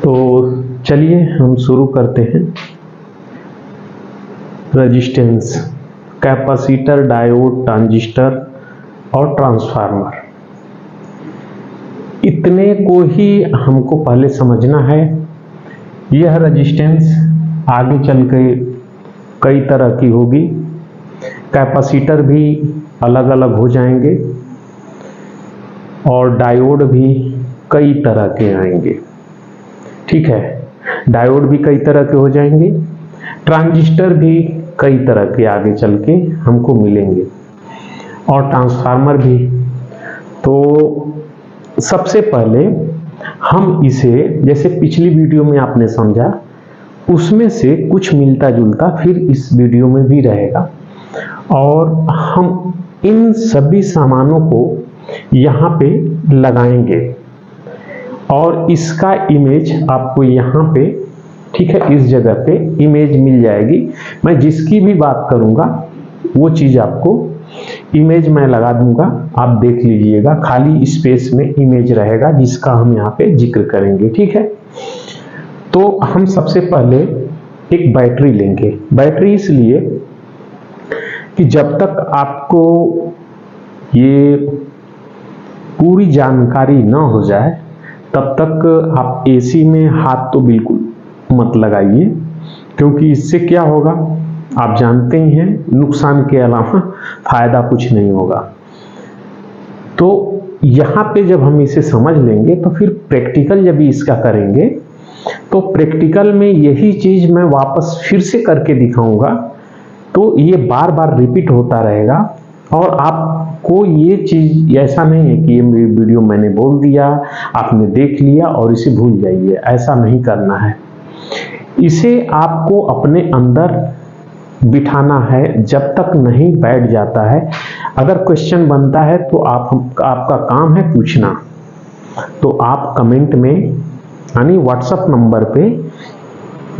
तो चलिए हम शुरू करते हैं। रेजिस्टेंस, कैपेसिटर, डायोड, ट्रांजिस्टर और ट्रांसफार्मर, इतने को ही हमको पहले समझना है। यह रेजिस्टेंस आगे चल के कई तरह की होगी, कैपेसिटर भी अलग अलग हो जाएंगे और डायोड भी कई तरह के आएंगे। ठीक है, डायोड भी कई तरह के हो जाएंगे, ट्रांजिस्टर भी कई तरह के आगे चल के हमको मिलेंगे और ट्रांसफार्मर भी। तो सबसे पहले हम इसे, जैसे पिछली वीडियो में आपने समझा, उसमें से कुछ मिलता जुलता फिर इस वीडियो में भी रहेगा और हम इन सभी सामानों को यहाँ पे लगाएंगे और इसका इमेज आपको यहाँ पे, ठीक है, इस जगह पे इमेज मिल जाएगी। मैं जिसकी भी बात करूँगा वो चीज़ आपको इमेज मैं लगा दूंगा, आप देख लीजिएगा। खाली स्पेस में इमेज रहेगा जिसका हम यहाँ पे जिक्र करेंगे। ठीक है, तो हम सबसे पहले एक बैटरी लेंगे। बैटरी इसलिए कि जब तक आपको ये पूरी जानकारी ना हो जाए तब तक आप एसी में हाथ तो बिल्कुल मत लगाइए, क्योंकि इससे क्या होगा आप जानते ही हैं, नुकसान के अलावा फायदा कुछ नहीं होगा। तो यहाँ पे जब हम इसे समझ लेंगे तो फिर प्रैक्टिकल जब इसका करेंगे तो प्रैक्टिकल में यही चीज मैं वापस फिर से करके दिखाऊंगा, तो ये बार बार रिपीट होता रहेगा और आपको ये चीज ऐसा नहीं है कि ये वीडियो मैंने बोल दिया, आपने देख लिया और इसे भूल जाइए, ऐसा नहीं करना है। इसे आपको अपने अंदर बिठाना है जब तक नहीं बैठ जाता है। अगर क्वेश्चन बनता है तो आपका काम है पूछना, तो आप कमेंट में यानी व्हाट्सएप नंबर पे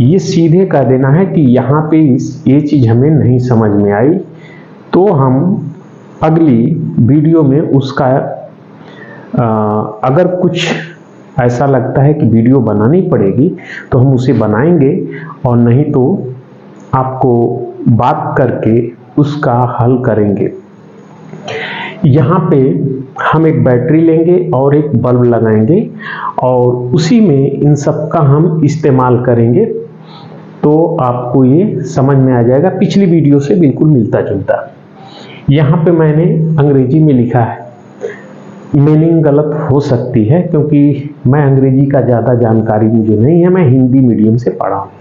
ये सीधे कह देना है कि यहाँ पे ये चीज हमें नहीं समझ में आई, तो हम अगली वीडियो में उसका अगर कुछ ऐसा लगता है कि वीडियो बनानी पड़ेगी तो हम उसे बनाएंगे, और नहीं तो आपको बात करके उसका हल करेंगे। यहाँ पे हम एक बैटरी लेंगे और एक बल्ब लगाएंगे और उसी में इन सब का हम इस्तेमाल करेंगे, तो आपको ये समझ में आ जाएगा। पिछली वीडियो से बिल्कुल मिलता जुलता। यहाँ पे मैंने अंग्रेजी में लिखा है, मीनिंग गलत हो सकती है क्योंकि मैं अंग्रेजी का ज़्यादा जानकारी मुझे नहीं है, मैं हिंदी मीडियम से पढ़ा हूँ।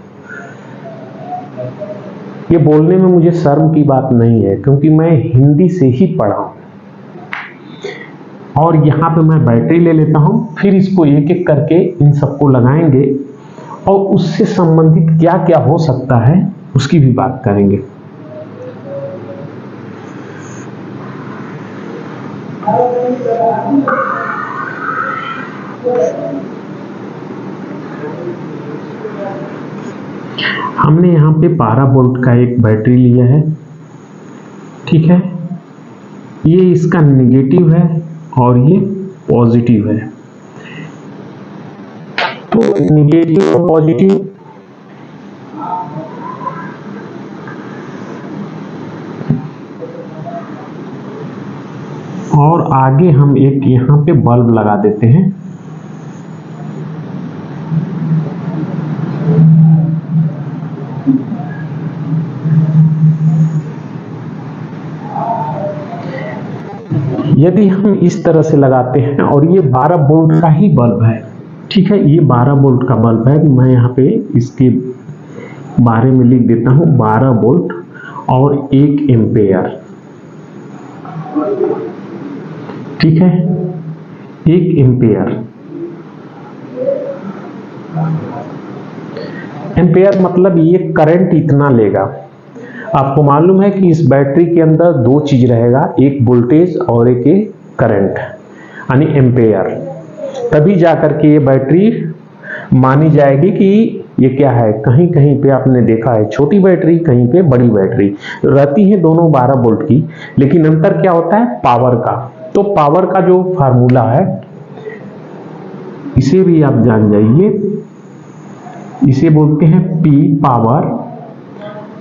ये बोलने में मुझे शर्म की बात नहीं है क्योंकि मैं हिंदी से ही पढ़ा हूँ। और यहाँ पे मैं बैटरी ले लेता हूँ, फिर इसको एक एक करके इन सबको लगाएंगे और उससे संबंधित क्या क्या हो सकता है उसकी भी बात करेंगे। हमने यहाँ पे 12 वोल्ट का एक बैटरी लिया है। ठीक है, ये इसका नेगेटिव है और ये पॉजिटिव है। तो नेगेटिव और पॉजिटिव और आगे हम एक यहाँ पे बल्ब लगा देते हैं। यदि हम इस तरह से लगाते हैं और ये 12 वोल्ट का ही बल्ब है, ठीक है, ये 12 वोल्ट का बल्ब है। मैं यहाँ पे इसके बारे में लिख देता हूँ 12 वोल्ट और 1 एम्पेयर। ठीक है, 1 एम्पेयर। एम्पेयर मतलब ये करंट इतना लेगा। आपको मालूम है कि इस बैटरी के अंदर दो चीज रहेगा, एक वोल्टेज और एक करंट, यानी एम्पेयर। तभी जाकर के ये बैटरी मानी जाएगी कि ये क्या है। कहीं कहीं पे आपने देखा है छोटी बैटरी, कहीं पे बड़ी बैटरी रहती है, दोनों 12 वोल्ट की, लेकिन अंतर क्या होता है, पावर का। तो पावर का जो फार्मूला है इसे भी आप जान जाइए, इसे बोलते हैं P पावर,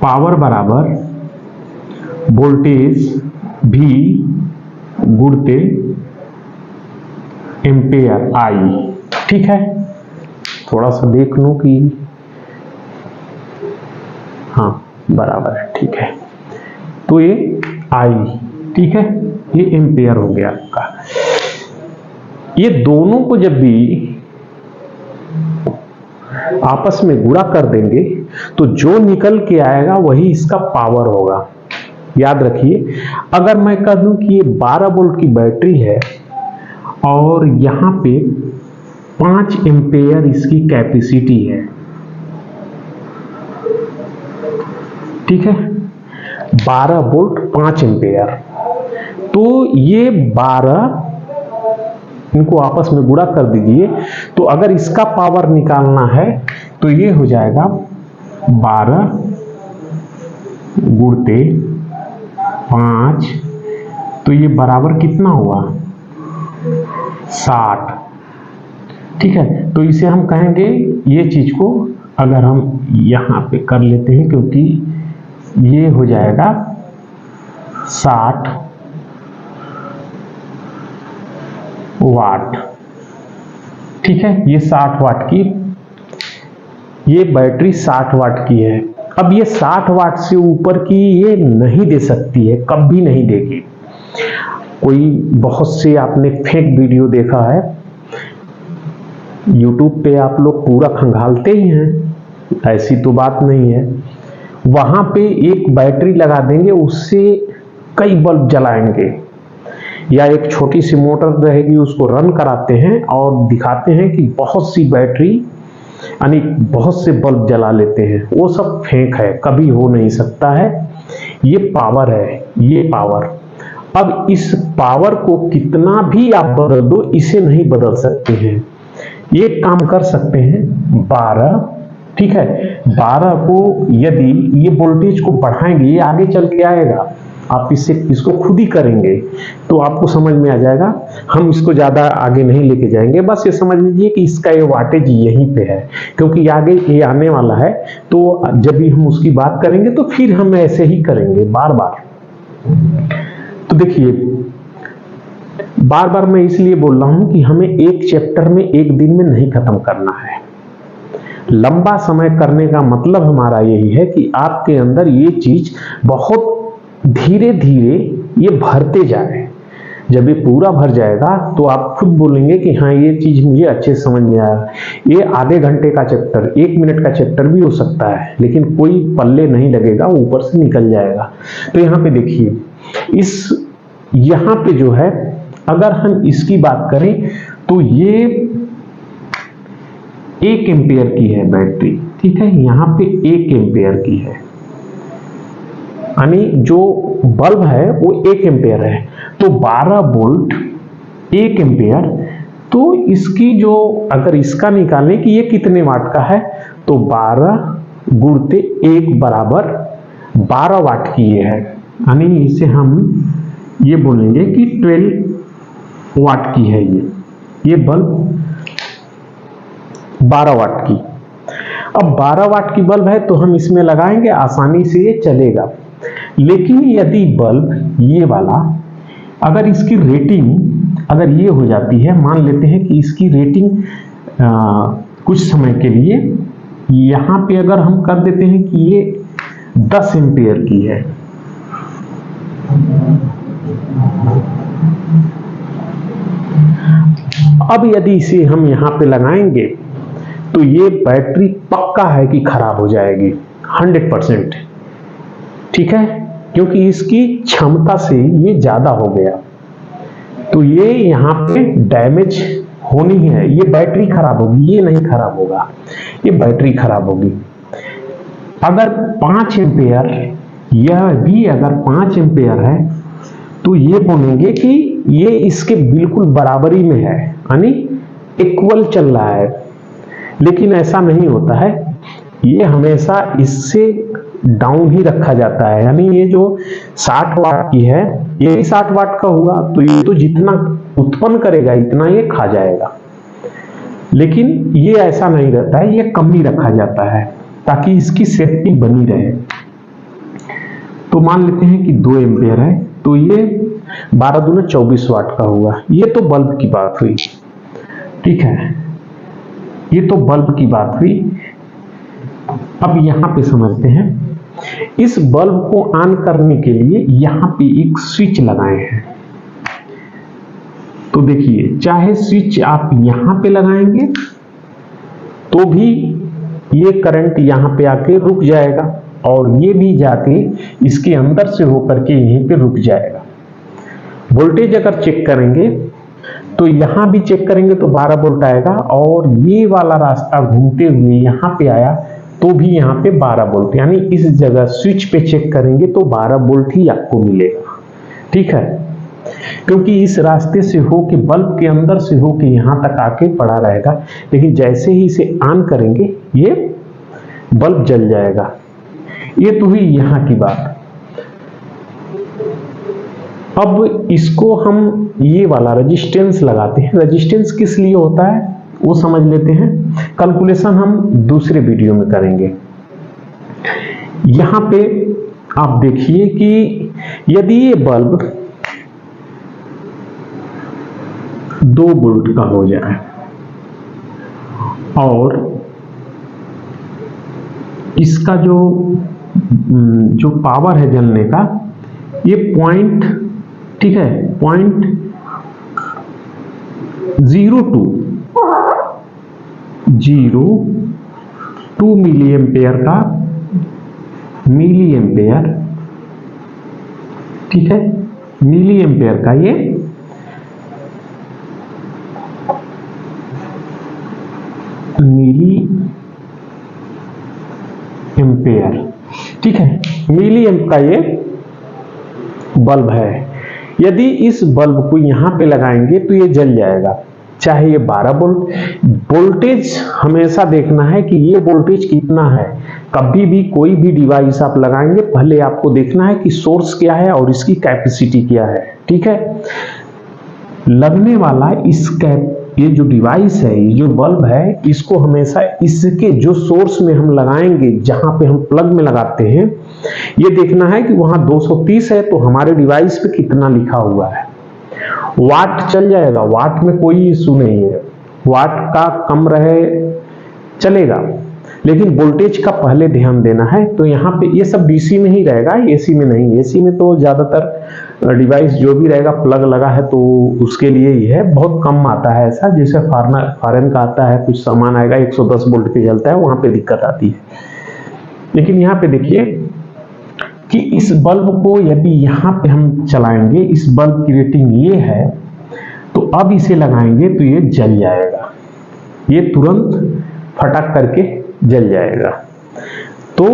पावर बराबर वोल्टेज V गुणते एम्पेयर I। ठीक है, थोड़ा सा देख लूं कि हाँ बराबर है, ठीक है। तो ये I, ठीक है, ये एम्पेयर हो गया आपका। ये दोनों को जब भी आपस में गुणा कर देंगे तो जो निकल के आएगा वही इसका पावर होगा। याद रखिए, अगर मैं कह दूं कि ये 12 वोल्ट की बैटरी है और यहां पे 5 एम्पेयर इसकी कैपेसिटी है, ठीक है, 12 वोल्ट 5 एम्पेयर, तो ये 12 इनको आपस में गुणा कर दीजिए, तो अगर इसका पावर निकालना है तो ये हो जाएगा 12 गुणते 5, तो ये बराबर कितना हुआ 60। ठीक है, तो इसे हम कहेंगे, ये चीज को अगर हम यहां पे कर लेते हैं, क्योंकि ये हो जाएगा 60 वाट। ठीक है, ये 60 वाट की, ये बैटरी 60 वाट की है। अब ये 60 वाट से ऊपर की ये नहीं दे सकती है, कभी नहीं देगी। कोई बहुत से आपने फेक वीडियो देखा है, YouTube पे आप लोग पूरा खंगालते ही हैं, ऐसी तो बात नहीं है। वहां पे एक बैटरी लगा देंगे, उससे कई बल्ब जलाएंगे, या एक छोटी सी मोटर रहेगी उसको रन कराते हैं और दिखाते हैं कि बहुत सी बैटरी यानी बहुत से बल्ब जला लेते हैं। वो सब फेक है, कभी हो नहीं सकता है। ये पावर है, ये पावर। अब इस पावर को कितना भी आप बदल दो, इसे नहीं बदल सकते हैं। ये काम कर सकते हैं 12, ठीक है, 12 को यदि ये वोल्टेज को बढ़ाएंगे, ये आगे चल के आएगा, आप इसको खुद ही करेंगे तो आपको समझ में आ जाएगा। हम इसको ज्यादा आगे नहीं लेके जाएंगे, बस ये समझ लीजिए कि इसका ये वाटेज यहीं पे है, क्योंकि आगे ये आने वाला है। तो जब भी हम उसकी बात करेंगे तो फिर हम ऐसे ही करेंगे बार बार। तो देखिए, बार बार मैं इसलिए बोल रहा हूं कि हमें एक चैप्टर में एक दिन में नहीं खत्म करना है। लंबा समय करने का मतलब हमारा यही है कि आपके अंदर ये चीज बहुत धीरे धीरे ये भरते जाए। जब ये पूरा भर जाएगा तो आप खुद बोलेंगे कि हाँ, ये चीज मुझे अच्छे से समझ में आया। ये आधे घंटे का चैप्टर, 1 मिनट का चैप्टर भी हो सकता है, लेकिन कोई पल्ले नहीं लगेगा, ऊपर से निकल जाएगा। तो यहाँ पे देखिए, यहाँ पे जो है, अगर हम इसकी बात करें तो ये 1 एम्पेयर की है बैटरी, ठीक है, यहाँ पे 1 एम्पेयर की है, यानी जो बल्ब है वो 1 एम्पेयर है। तो 12 वोल्ट 1 एम्पेयर, तो इसकी जो अगर इसका निकालें कि ये कितने वाट का है, तो 12 गुणते 1 बराबर 12 वाट की ये है, यानी इसे हम ये बोलेंगे कि 12 वाट की है ये बल्ब 12 वाट की। अब 12 वाट की बल्ब है तो हम इसमें लगाएंगे, आसानी से ये चलेगा। लेकिन यदि बल्ब ये वाला, अगर इसकी रेटिंग अगर ये हो जाती है, मान लेते हैं कि इसकी रेटिंग कुछ समय के लिए यहां पे अगर हम कर देते हैं कि ये 10 एम्पेयर की है, अब यदि इसे हम यहां पे लगाएंगे तो ये बैटरी पक्का है कि खराब हो जाएगी 100%, ठीक है, क्योंकि इसकी क्षमता से ये ज्यादा हो गया। तो ये यहाँ पे डैमेज होनी है, ये बैटरी खराब होगी, ये नहीं खराब होगा, ये बैटरी खराब होगी। अगर 5 एम्पेयर, यह भी अगर 5 एम्पेयर है, तो ये बोलेंगे कि ये इसके बिल्कुल बराबरी में है, यानी इक्वल चल रहा है। लेकिन ऐसा नहीं होता है, ये हमेशा इससे डाउन ही रखा जाता है, यानी ये जो 60 वाट की है, ये 60 वाट का हुआ तो ये तो जितना उत्पन्न करेगा इतना ये खा जाएगा। लेकिन ये ऐसा नहीं रहता है, ये कम ही रखा जाता है ताकि इसकी सेफ्टी बनी रहे। तो मान लेते हैं कि 2 एम्पियर है, तो ये 12 दूनी 24 वाट का हुआ। ये तो बल्ब की बात हुई, ठीक है, ये तो बल्ब की बात हुई। अब यहां पे समझते हैं, इस बल्ब को ऑन करने के लिए यहां पे एक स्विच लगाए हैं। तो देखिए, चाहे स्विच आप यहां पे लगाएंगे तो भी ये करंट यहां पे आके रुक जाएगा और ये भी जाके इसके अंदर से होकर के यहीं पे रुक जाएगा। वोल्टेज अगर चेक करेंगे तो यहां भी चेक करेंगे तो 12 वोल्ट आएगा, और ये वाला रास्ता घूमते हुए यहां पे आया तो भी यहां पे 12 वोल्ट, यानी इस जगह स्विच पे चेक करेंगे तो 12 वोल्ट ही आपको मिलेगा, ठीक है, क्योंकि इस रास्ते से हो के बल्ब के अंदर से हो के यहां तक आके पड़ा रहेगा। लेकिन जैसे ही इसे ऑन करेंगे ये बल्ब जल जाएगा। ये तो हुई यहां की बात। अब इसको हम ये वाला रेजिस्टेंस लगाते हैं। रेजिस्टेंस किस लिए होता है वो समझ लेते हैं, कैलकुलेशन हम दूसरे वीडियो में करेंगे। यहां पे आप देखिए कि यदि ये बल्ब 2 वोल्ट का हो जाए और इसका जो पावर है जलने का, ये पॉइंट, ठीक है, 0.02 मिली एम्पेयर का, मिली एम्पेयर, ठीक है, मिली एम्पेयर का ये मिली एम्पेयर, ठीक है, मिली एम्प का ये बल्ब है। यदि इस बल्ब को यहां पे लगाएंगे तो ये जल जाएगा, चाहे ये 12 वोल्ट। वोल्टेज हमेशा देखना है कि ये वोल्टेज कितना है। कभी भी कोई भी डिवाइस आप लगाएंगे पहले आपको देखना है कि सोर्स क्या है और इसकी कैपेसिटी क्या है, ठीक है। लगने वाला ये जो डिवाइस है, ये जो बल्ब है, इसको हमेशा इसके जो सोर्स में हम लगाएंगे, जहां पे हम प्लग में लगाते हैं, ये देखना है कि वहां 230 है तो हमारे डिवाइस पे कितना लिखा हुआ है। वाट चल जाएगा, वाट में कोई इशू नहीं है, वाट का कम रहे चलेगा, लेकिन वोल्टेज का पहले ध्यान देना है। तो यहाँ पे ये सब डीसी में ही रहेगा, एसी में नहीं। एसी में तो ज्यादातर डिवाइस जो भी रहेगा प्लग लगा है तो उसके लिए ही है, बहुत कम आता है ऐसा। जैसे फॉरेन का आता है, कुछ सामान आएगा 110 वोल्ट पे चलता है, वहां पे दिक्कत आती है। लेकिन यहाँ पे देखिए कि इस बल्ब को यदि यहाँ पे हम चलाएंगे, इस बल्ब की रेटिंग ये है, तो अब इसे लगाएंगे तो ये जल जाएगा, ये तुरंत फटक करके जल जाएगा। तो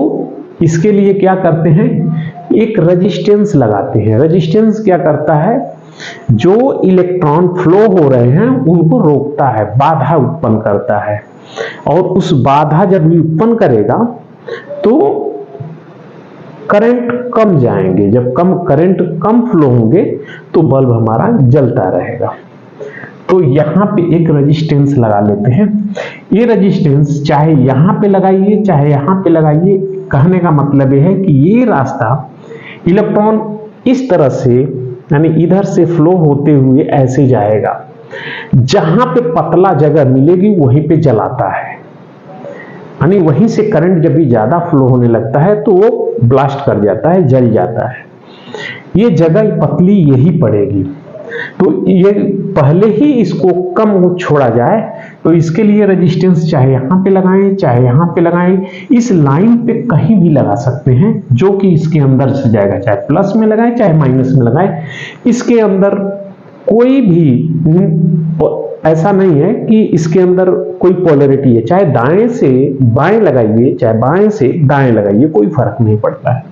इसके लिए क्या करते हैं, एक रेजिस्टेंस लगाते हैं। रेजिस्टेंस क्या करता है, जो इलेक्ट्रॉन फ्लो हो रहे हैं उनको रोकता है, बाधा उत्पन्न करता है, और उस बाधा जब उत्पन्न करेगा तो करंट कम जाएंगे। जब करंट कम फ्लो होंगे तो बल्ब हमारा जलता रहेगा। तो यहाँ पे एक रेजिस्टेंस लगा लेते हैं। ये रेजिस्टेंस चाहे यहाँ पे लगाइए चाहे यहाँ पे लगाइए, कहने का मतलब ये है कि ये रास्ता इलेक्ट्रॉन इस तरह से, यानी इधर से फ्लो होते हुए ऐसे जाएगा, जहां पे पतला जगह मिलेगी वहीं पे जलाता है, यानी वहीं से करंट जब भी ज्यादा फ्लो होने लगता है तो वो ब्लास्ट कर जाता है, जल जाता है। ये जगह पतली यही पड़ेगी, तो ये पहले ही इसको कम छोड़ा जाए, तो इसके लिए रेजिस्टेंस चाहे यहाँ पे लगाएं चाहे यहाँ पे लगाएं, इस लाइन पे कहीं भी लगा सकते हैं जो कि इसके अंदर से जाएगा, चाहे प्लस में लगाएं चाहे माइनस में लगाएं। इसके अंदर कोई भी ऐसा नहीं है कि इसके अंदर कोई पोलैरिटी है, चाहे दाएं से बाएं लगाइए चाहे बाएं से दाएं लगाइए, कोई फर्क नहीं पड़ता है।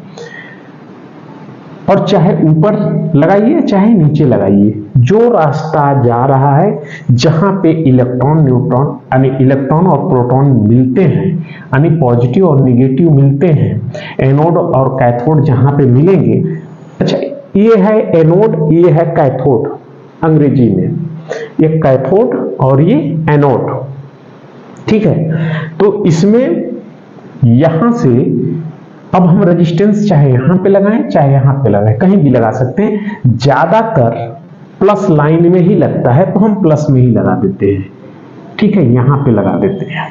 और चाहे ऊपर लगाइए चाहे नीचे लगाइए, जो रास्ता जा रहा है जहां पे इलेक्ट्रॉन न्यूट्रॉन यानी इलेक्ट्रॉन और प्रोटॉन मिलते हैं, यानी पॉजिटिव और नेगेटिव मिलते हैं, एनोड और कैथोड जहां पे मिलेंगे। अच्छा, ये है एनोड, ये है कैथोड अंग्रेजी में, ये कैथोड और ये एनोड। ठीक है। तो इसमें यहां से अब हम रेजिस्टेंस चाहे यहां पे लगाएं चाहे यहां पे लगाएं, कहीं भी लगा सकते हैं। ज्यादातर प्लस लाइन में ही लगता है तो हम प्लस में ही लगा देते हैं, ठीक है, यहां पे लगा देते हैं।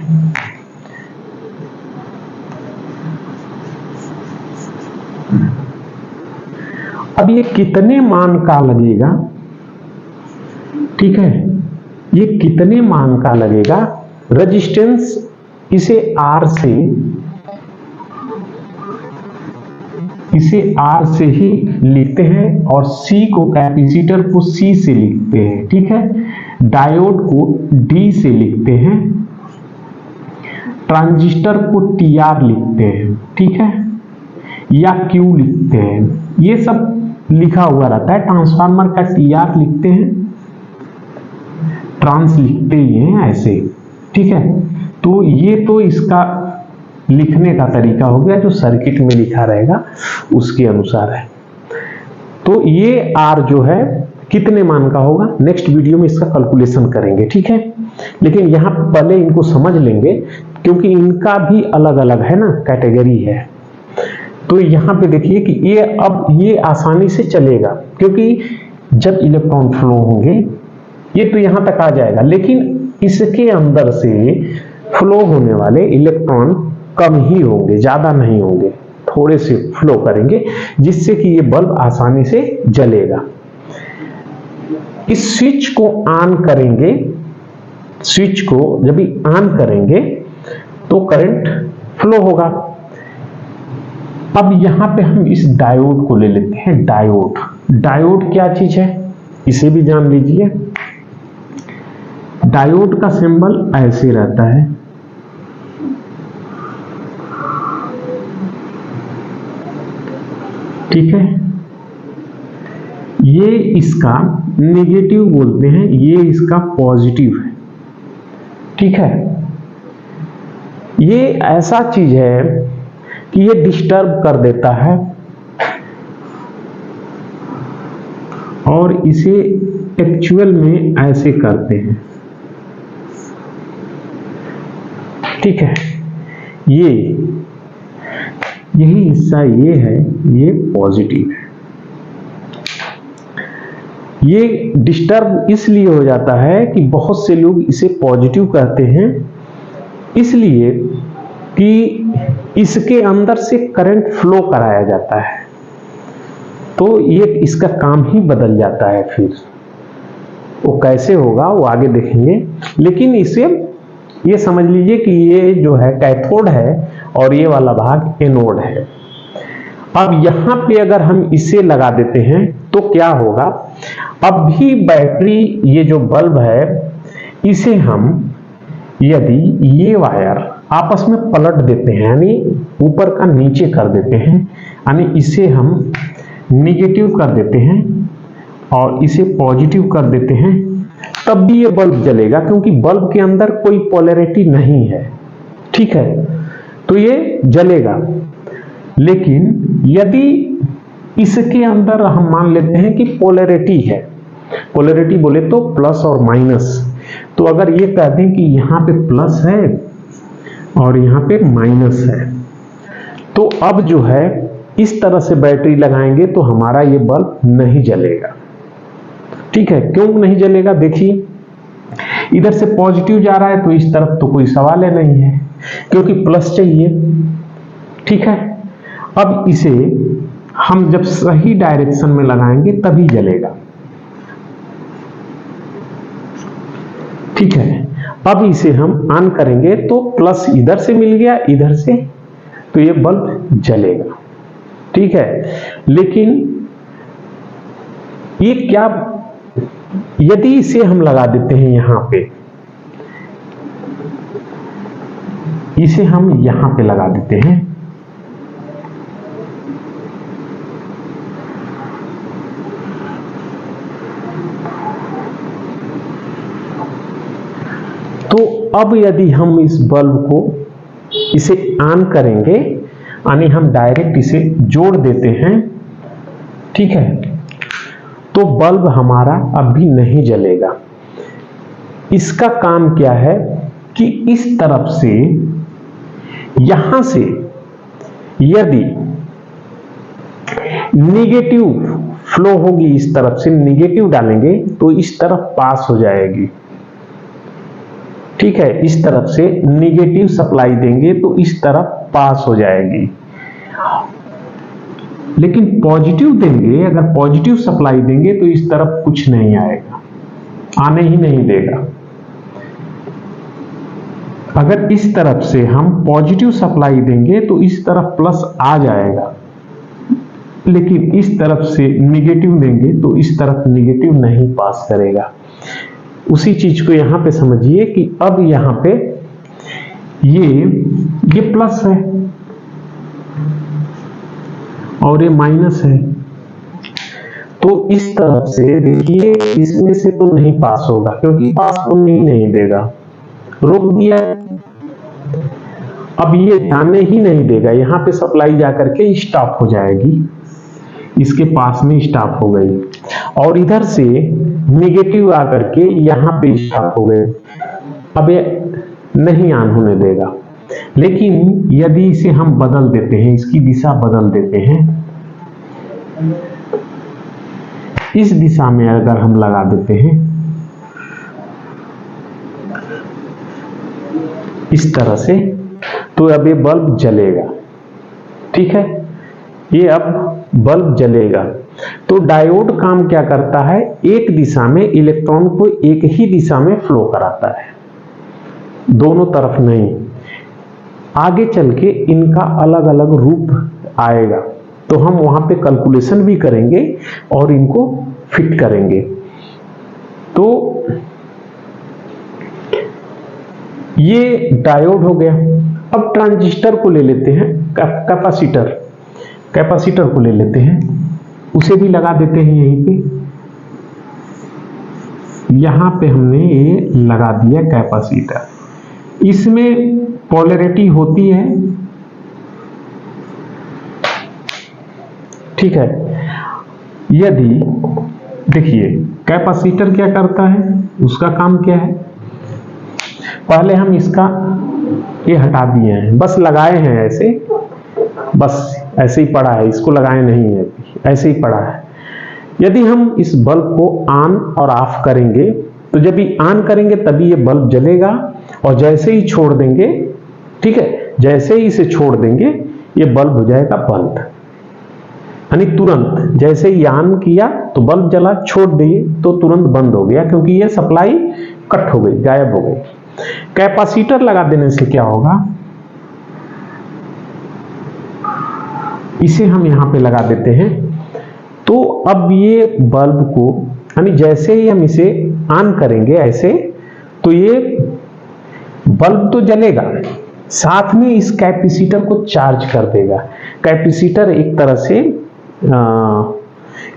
अब ये कितने मान का लगेगा, ठीक है, ये कितने मान का लगेगा? रेजिस्टेंस इसे R से ही लिखते हैं और C को, कैपेसिटर को C से लिखते हैं, ठीक है। डायोड को D से लिखते हैं, ट्रांजिस्टर को TR लिखते हैं, ठीक है, या Q लिखते हैं, ये सब लिखा हुआ रहता है। ट्रांसफार्मर का TR लिखते हैं, ट्रांस लिखते ही हैं ऐसे, ठीक है। तो ये तो इसका लिखने का तरीका हो गया, जो सर्किट में लिखा रहेगा उसके अनुसार है। तो ये R जो है कितने मान का होगा, नेक्स्ट वीडियो में इसका कैलकुलेशन करेंगे, ठीक है। लेकिन यहां पहले इनको समझ लेंगे क्योंकि इनका भी अलग अलग है ना, कैटेगरी है। तो यहां पे देखिए कि ये अब ये आसानी से चलेगा क्योंकि जब इलेक्ट्रॉन फ्लो होंगे ये तो यहां तक आ जाएगा, लेकिन इसके अंदर से फ्लो होने वाले इलेक्ट्रॉन कम ही होंगे, ज्यादा नहीं होंगे, थोड़े से फ्लो करेंगे, जिससे कि ये बल्ब आसानी से जलेगा। इस स्विच को ऑन करेंगे, स्विच को जब भी ऑन करेंगे तो करंट फ्लो होगा। अब यहां पे हम इस डायोड को ले लेते हैं। डायोड क्या चीज है इसे भी जान लीजिए। डायोड का सिंबल ऐसे रहता है, ठीक है। ये इसका नेगेटिव बोलते हैं, ये इसका पॉजिटिव है, ठीक है। ये ऐसा चीज है कि ये डिस्टर्ब कर देता है और इसे एक्चुअल में ऐसे करते हैं, ठीक है। यही हिस्सा ये है, ये पॉजिटिव है। ये डिस्टर्ब इसलिए हो जाता है कि बहुत से लोग इसे पॉजिटिव कहते हैं, इसलिए कि इसके अंदर से करंट फ्लो कराया जाता है, तो ये इसका काम ही बदल जाता है। फिर वो कैसे होगा वो आगे देखेंगे, लेकिन इसे ये समझ लीजिए कि ये जो है कैथोड है और ये वाला भाग एनोड है। अब यहां पे अगर हम इसे लगा देते हैं तो क्या होगा, अब भी बैटरी, ये जो बल्ब है इसे हम यदि ये वायर आपस में पलट देते हैं, यानी ऊपर का नीचे कर देते हैं, यानी इसे हम निगेटिव कर देते हैं और इसे पॉजिटिव कर देते हैं, तब भी ये बल्ब जलेगा क्योंकि बल्ब के अंदर कोई पोलैरिटी नहीं है, ठीक है। तो ये जलेगा। लेकिन यदि इसके अंदर हम मान लेते हैं कि पोलैरिटी है, पोलैरिटी बोले तो प्लस और माइनस, तो अगर ये कह दें कि यहां पे प्लस है और यहां पे माइनस है, तो अब जो है इस तरह से बैटरी लगाएंगे तो हमारा ये बल्ब नहीं जलेगा, ठीक है। क्यों नहीं जलेगा, देखिए इधर से पॉजिटिव जा रहा है तो इस तरफ तो कोई सवाल ही नहीं है क्योंकि प्लस चाहिए, ठीक है। अब इसे हम जब सही डायरेक्शन में लगाएंगे तभी जलेगा, ठीक है। अब इसे हम ऑन करेंगे तो प्लस इधर से मिल गया, इधर से, तो ये बल्ब जलेगा, ठीक है। लेकिन ये क्या, यदि इसे हम लगा देते हैं यहां पे, इसे हम यहां पे लगा देते हैं, तो अब यदि हम इस बल्ब को इसे ऑन करेंगे, यानी हम डायरेक्ट इसे जोड़ देते हैं, ठीक है, तो बल्ब हमारा अब भी नहीं जलेगा। इसका काम क्या है कि इस तरफ से, यहां से यदि नेगेटिव फ्लो होगी, इस तरफ से नेगेटिव डालेंगे तो इस तरफ पास हो जाएगी। ठीक है, इस तरफ से नेगेटिव सप्लाई देंगे तो इस तरफ पास हो जाएगी। लेकिन पॉजिटिव देंगे, अगर पॉजिटिव सप्लाई देंगे तो इस तरफ कुछ नहीं आएगा, आने ही नहीं देगा। अगर इस तरफ से हम पॉजिटिव सप्लाई देंगे तो इस तरफ प्लस आ जाएगा, लेकिन इस तरफ से निगेटिव देंगे तो इस तरफ निगेटिव नहीं पास करेगा। उसी चीज को यहां पे समझिए कि अब यहां पे ये प्लस है और ये माइनस है, तो इस तरफ से देखिए इसमें से तो नहीं पास होगा, क्योंकि पास तो नहीं देगा, रोक दिया। अब ये जाने ही नहीं देगा, यहां पे सप्लाई जाकर के स्टॉप हो जाएगी, इसके पास में स्टॉप हो गई, और इधर से नेगेटिव आकर के यहां पे स्टॉप हो गए। अब ये नहीं ऑन होने देगा। लेकिन यदि इसे हम बदल देते हैं, इसकी दिशा बदल देते हैं, इस दिशा में अगर हम लगा देते हैं इस तरह से, तो अब ये बल्ब जलेगा। ठीक है, ये अब बल्ब जलेगा। तो डायोड काम क्या करता है, एक दिशा में इलेक्ट्रॉन को एक ही दिशा में फ्लो कराता है, दोनों तरफ नहीं। आगे चल के इनका अलग अलग रूप आएगा, तो हम वहां पे कैलकुलेशन भी करेंगे और इनको फिट करेंगे। तो ये डायोड हो गया। अब ट्रांजिस्टर को ले लेते हैं, कैपेसिटर को ले लेते हैं, उसे भी लगा देते हैं यहीं पे। यहां पे हमने ये लगा दिया कैपेसिटर। इसमें पोलैरिटी होती है, ठीक है। यदि देखिए कैपेसिटर क्या करता है, उसका काम क्या है, पहले हम इसका ये हटा दिए हैं, बस लगाए हैं ऐसे, बस ऐसे ही पड़ा है, इसको लगाए नहीं है, ऐसे ही पड़ा है। यदि हम इस बल्ब को ऑन और ऑफ करेंगे, तो जब भी ऑन करेंगे तभी ये बल्ब जलेगा, और जैसे ही छोड़ देंगे, ठीक है, जैसे ही इसे छोड़ देंगे ये बल्ब हो जाएगा बंद। यानी तुरंत जैसे ही ऑन किया तो बल्ब जला, छोड़ दिए तो तुरंत बंद हो गया, क्योंकि ये सप्लाई कट हो गई, गायब हो गई। कैपेसिटर लगा देने से क्या होगा, इसे हम यहां पे लगा देते हैं, तो अब ये बल्ब को, यानी जैसे ही हम इसे ऑन करेंगे ऐसे, तो ये बल्ब तो जलेगा, साथ में इस कैपेसिटर को चार्ज कर देगा। कैपेसिटर एक तरह से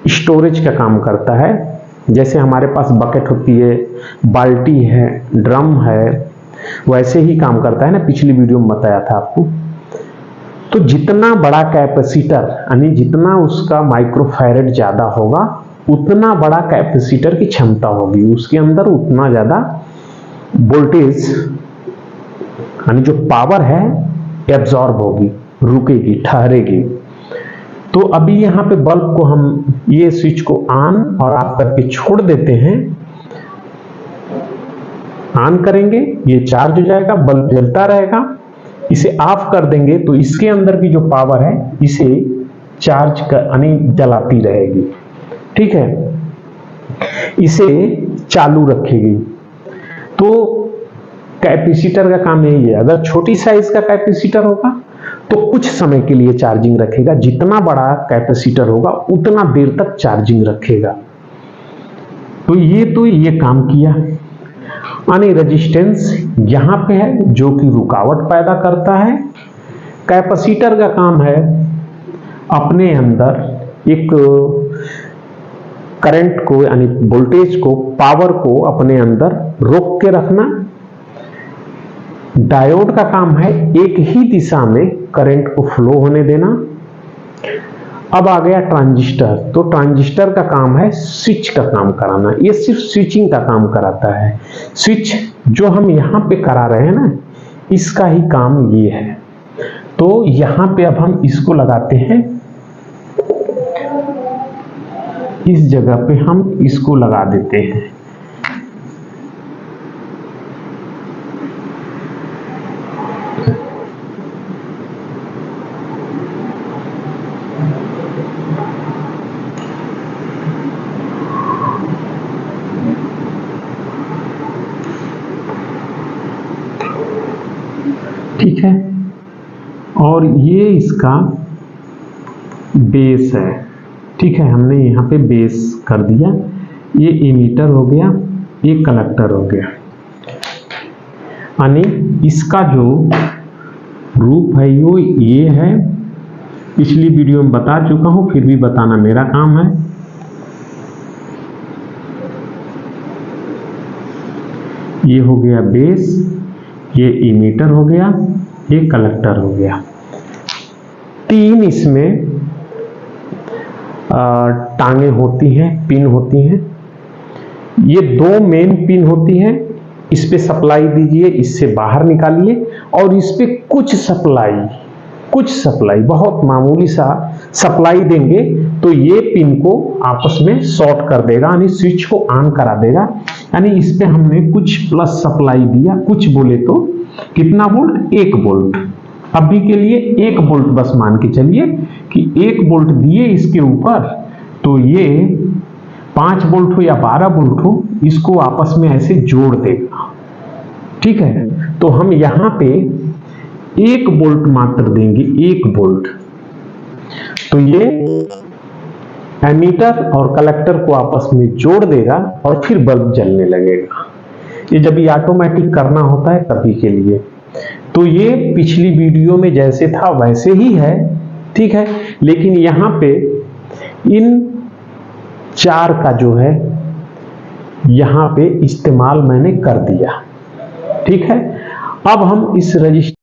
स्टोरेज का काम करता है, जैसे हमारे पास बकेट होती है, बाल्टी है, ड्रम है, वैसे ही काम करता है ना, पिछली वीडियो में बताया था आपको। तो जितना बड़ा कैपेसिटर, यानी जितना उसका माइक्रोफैरेड ज्यादा होगा, उतना बड़ा कैपेसिटर की क्षमता होगी, उसके अंदर उतना ज्यादा वोल्टेज, यानी जो पावर है एब्जॉर्ब होगी, रुकेगी, ठहरेगी। तो अभी यहां पे बल्ब को हम ये स्विच को ऑन और ऑफ करके छोड़ देते हैं। ऑन करेंगे ये चार्ज हो जाएगा, बल्ब जलता रहेगा। इसे ऑफ कर देंगे तो इसके अंदर की जो पावर है इसे चार्ज कर, यानी जलाती रहेगी, ठीक है, इसे चालू रखेगी। तो कैपेसिटर का काम यही है। अगर छोटी साइज का कैपेसिटर होगा तो कुछ समय के लिए चार्जिंग रखेगा, जितना बड़ा कैपेसिटर होगा उतना देर तक चार्जिंग रखेगा। तो ये काम किया। यानी रेजिस्टेंस यहां पे है जो कि रुकावट पैदा करता है। कैपेसिटर का काम है अपने अंदर एक करंट को, यानी वोल्टेज को, पावर को अपने अंदर रोक के रखना। डायोड का काम है एक ही दिशा में करंट को फ्लो होने देना। अब आ गया ट्रांजिस्टर। तो ट्रांजिस्टर का काम है स्विच का काम कराना, ये सिर्फ स्विचिंग का काम कराता है। स्विच जो हम यहाँ पे करा रहे हैं ना, इसका ही काम ये है। तो यहाँ पे अब हम इसको लगाते हैं, इस जगह पे हम इसको लगा देते हैं। ठीक है, और ये इसका बेस है। ठीक है, हमने यहाँ पे बेस कर दिया। ये एमीटर हो गया, ये कलेक्टर हो गया। यानी इसका जो रूप है वो ये है। पिछली वीडियो में बता चुका हूं, फिर भी बताना मेरा काम है। ये हो गया बेस, ये एमीटर हो गया, ये कलेक्टर हो गया। तीन इसमें टांगे होती हैं, पिन होती हैं। ये दो मेन पिन होती हैं, इस पे सप्लाई दीजिए, इससे बाहर निकालिए, और इस पे कुछ सप्लाई बहुत मामूली सा सप्लाई देंगे तो ये पिन को आपस में शॉर्ट कर देगा, यानी स्विच को ऑन करा देगा। यानी इस पे हमने कुछ प्लस सप्लाई दिया, कुछ बोले तो कितना वोल्ट, 1 वोल्ट। अभी के लिए 1 वोल्ट बस मान के चलिए कि 1 वोल्ट दिए इसके ऊपर, तो ये 5 वोल्ट हो या 12 वोल्ट हो, इसको आपस में ऐसे जोड़ देगा। ठीक है, तो हम यहां पे 1 वोल्ट मात्र देंगे, 1 वोल्ट। तो ये एमीटर और कलेक्टर को आपस में जोड़ देगा और फिर बल्ब जलने लगेगा। ये जब ये ऑटोमेटिक करना होता है तभी के लिए। तो ये पिछली वीडियो में जैसे था वैसे ही है। ठीक है, लेकिन यहां पे इन 4 का जो है यहां पे इस्तेमाल मैंने कर दिया। ठीक है, अब हम इस रजिस्टर